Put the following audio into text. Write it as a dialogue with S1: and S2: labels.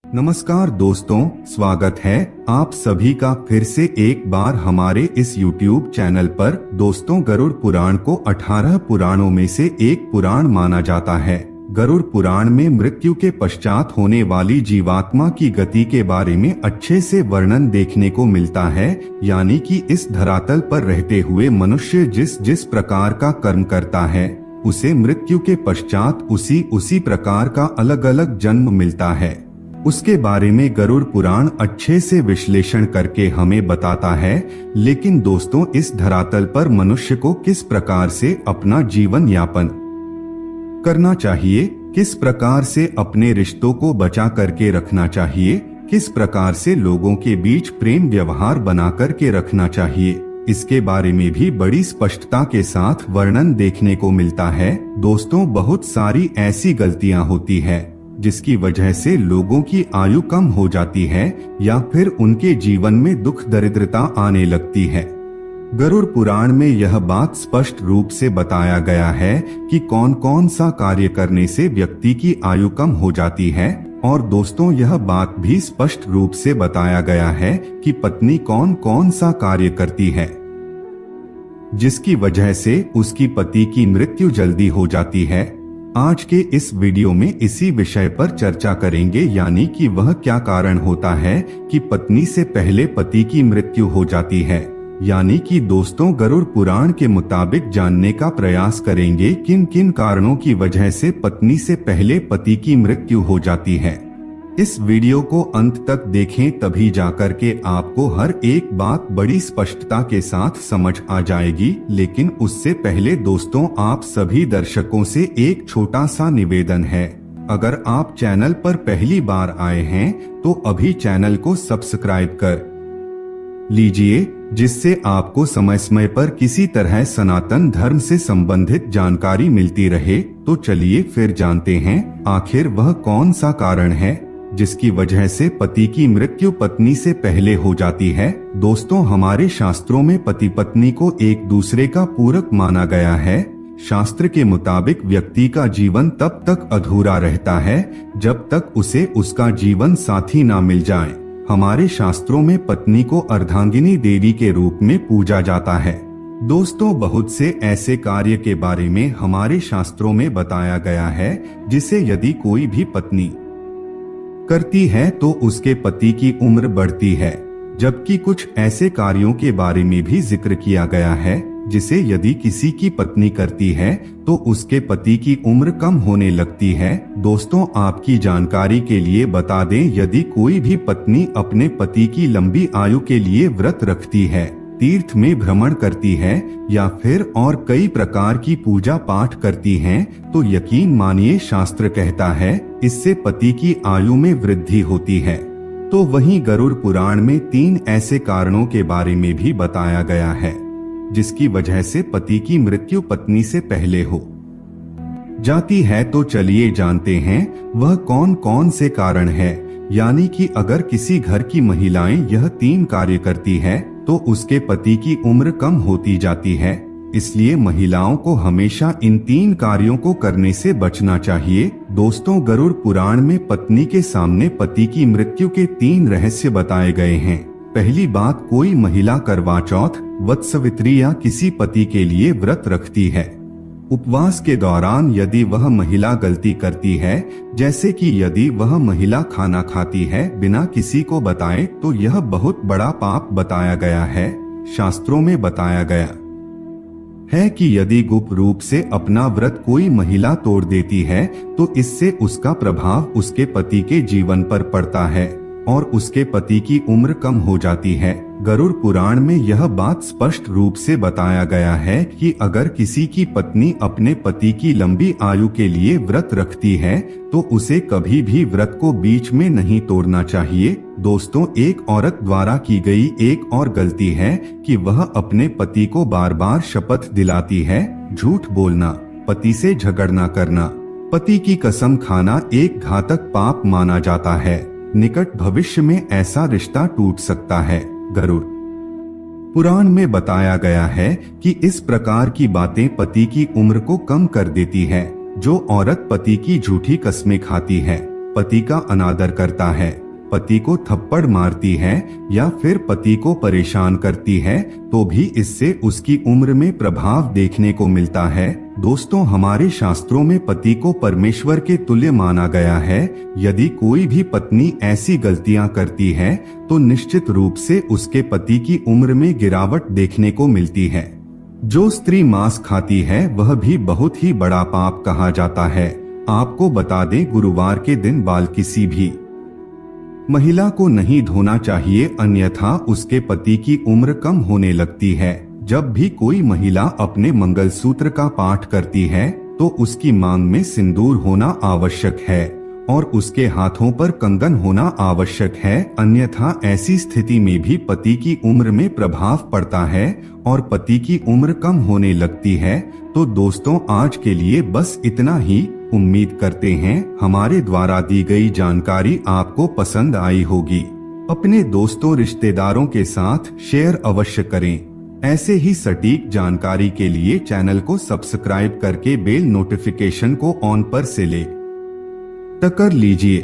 S1: नमस्कार दोस्तों, स्वागत है आप सभी का फिर से एक बार हमारे इस YouTube चैनल पर। दोस्तों, गरुड़ पुराण को 18 पुराणों में से एक पुराण माना जाता है। गरुड़ पुराण में मृत्यु के पश्चात होने वाली जीवात्मा की गति के बारे में अच्छे से वर्णन देखने को मिलता है, यानी कि इस धरातल पर रहते हुए मनुष्य जिस जिस प्रकार का कर्म करता है उसे मृत्यु के पश्चात उसी प्रकार का अलग अलग जन्म मिलता है। उसके बारे में गरुड़ पुराण अच्छे से विश्लेषण करके हमें बताता है। लेकिन दोस्तों, इस धरातल पर मनुष्य को किस प्रकार से अपना जीवन यापन करना चाहिए, किस प्रकार से अपने रिश्तों को बचा करके रखना चाहिए, किस प्रकार से लोगों के बीच प्रेम व्यवहार बना करके रखना चाहिए, इसके बारे में भी बड़ी स्पष्टता के साथ वर्णन देखने को मिलता है। दोस्तों, बहुत सारी ऐसी गलतियां होती है जिसकी वजह से लोगों की आयु कम हो जाती है या फिर उनके जीवन में दुख दरिद्रता आने लगती है। गरुड़ पुराण में यह बात स्पष्ट रूप से बताया गया है कि कौन कौन सा कार्य करने से व्यक्ति की आयु कम हो जाती है। और दोस्तों, यह बात भी स्पष्ट रूप से बताया गया है कि पत्नी कौन कौन सा कार्य करती है जिसकी वजह से उसकी पति की मृत्यु जल्दी हो जाती है। आज के इस वीडियो में इसी विषय पर चर्चा करेंगे, यानी कि वह क्या कारण होता है कि पत्नी से पहले पति की मृत्यु हो जाती है। यानी कि दोस्तों, गरुड़ पुराण के मुताबिक जानने का प्रयास करेंगे किन किन कारणों की वजह से पत्नी से पहले पति की मृत्यु हो जाती है। इस वीडियो को अंत तक देखें, तभी जाकर के आपको हर एक बात बड़ी स्पष्टता के साथ समझ आ जाएगी। लेकिन उससे पहले दोस्तों, आप सभी दर्शकों से एक छोटा सा निवेदन है। अगर आप चैनल पर पहली बार आए हैं तो अभी चैनल को सब्सक्राइब कर लीजिए, जिससे आपको समय समय पर किसी तरह सनातन धर्म से संबंधित जानकारी मिलती रहे। तो चलिए फिर जानते हैं आखिर वह कौन सा कारण है जिसकी वजह से पति की मृत्यु पत्नी से पहले हो जाती है। दोस्तों, हमारे शास्त्रों में पति पत्नी को एक दूसरे का पूरक माना गया है। शास्त्र के मुताबिक व्यक्ति का जीवन तब तक अधूरा रहता है जब तक उसे उसका जीवन साथी ना मिल जाए। हमारे शास्त्रों में पत्नी को अर्धांगिनी देवी के रूप में पूजा जाता है। दोस्तों, बहुत से ऐसे कार्य के बारे में हमारे शास्त्रों में बताया गया है जिसे यदि कोई भी पत्नी करती है तो उसके पति की उम्र बढ़ती है, जबकि कुछ ऐसे कार्यों के बारे में भी जिक्र किया गया है जिसे यदि किसी की पत्नी करती है तो उसके पति की उम्र कम होने लगती है। दोस्तों, आपकी जानकारी के लिए बता दें, यदि कोई भी पत्नी अपने पति की लंबी आयु के लिए व्रत रखती है, तीर्थ में भ्रमण करती है या फिर और कई प्रकार की पूजा पाठ करती हैं, तो यकीन मानिए शास्त्र कहता है इससे पति की आयु में वृद्धि होती है। तो वहीं गरुड़ पुराण में 3 ऐसे कारणों के बारे में भी बताया गया है जिसकी वजह से पति की मृत्यु पत्नी से पहले हो जाती है। तो चलिए जानते हैं वह कौन कौन से कारण है। यानी कि अगर किसी घर की महिलाएं यह 3 कार्य करती है तो उसके पति की उम्र कम होती जाती है। इसलिए महिलाओं को हमेशा इन 3 कार्यों को करने से बचना चाहिए। दोस्तों, गरुड़ पुराण में पत्नी के सामने पति की मृत्यु के 3 रहस्य बताए गए हैं। पहली बात, कोई महिला करवा चौथ, वत्सवित्री या किसी पति के लिए व्रत रखती है। उपवास के दौरान यदि वह महिला गलती करती है, जैसे कि यदि वह महिला खाना खाती है बिना किसी को बताए, तो यह बहुत बड़ा पाप बताया गया है। शास्त्रों में बताया गया है कि यदि गुप्त रूप से अपना व्रत कोई महिला तोड़ देती है तो इससे उसका प्रभाव उसके पति के जीवन पर पड़ता है और उसके पति की उम्र कम हो जाती है। गरुड़ पुराण में यह बात स्पष्ट रूप से बताया गया है कि अगर किसी की पत्नी अपने पति की लंबी आयु के लिए व्रत रखती है तो उसे कभी भी व्रत को बीच में नहीं तोड़ना चाहिए। दोस्तों, एक औरत द्वारा की गई एक और गलती है कि वह अपने पति को बार बार शपथ दिलाती है। झूठ बोलना, पति से झगड़ना करना, पति की कसम खाना एक घातक पाप माना जाता है। निकट भविष्य में ऐसा रिश्ता टूट सकता है। गरुड़ पुराण में बताया गया है कि इस प्रकार की बातें पति की उम्र को कम कर देती है। जो औरत पति की झूठी कस्में खाती है पति का अनादर करता है, पति को थप्पड़ मारती है या फिर पति को परेशान करती है, तो भी इससे उसकी उम्र में प्रभाव देखने को मिलता है। दोस्तों, हमारे शास्त्रों में पति को परमेश्वर के तुल्य माना गया है। यदि कोई भी पत्नी ऐसी गलतियां करती है तो निश्चित रूप से उसके पति की उम्र में गिरावट देखने को मिलती है। जो स्त्री मांस खाती है वह भी बहुत ही बड़ा पाप कहा जाता है। आपको बता दें, गुरुवार के दिन बाल किसी भी महिला को नहीं धोना चाहिए, अन्यथा उसके पति की उम्र कम होने लगती है। जब भी कोई महिला अपने मंगलसूत्र का पाठ करती है तो उसकी मांग में सिंदूर होना आवश्यक है और उसके हाथों पर कंगन होना आवश्यक है, अन्यथा ऐसी स्थिति में भी पति की उम्र में प्रभाव पड़ता है और पति की उम्र कम होने लगती है। तो दोस्तों, आज के लिए बस इतना ही। उम्मीद करते हैं हमारे द्वारा दी गई जानकारी आपको पसंद आई होगी। अपने दोस्तों रिश्तेदारों के साथ शेयर अवश्य करें। ऐसे ही सटीक जानकारी के लिए चैनल को सब्सक्राइब करके बेल नोटिफिकेशन को ऑन पर से ले कर लीजिए।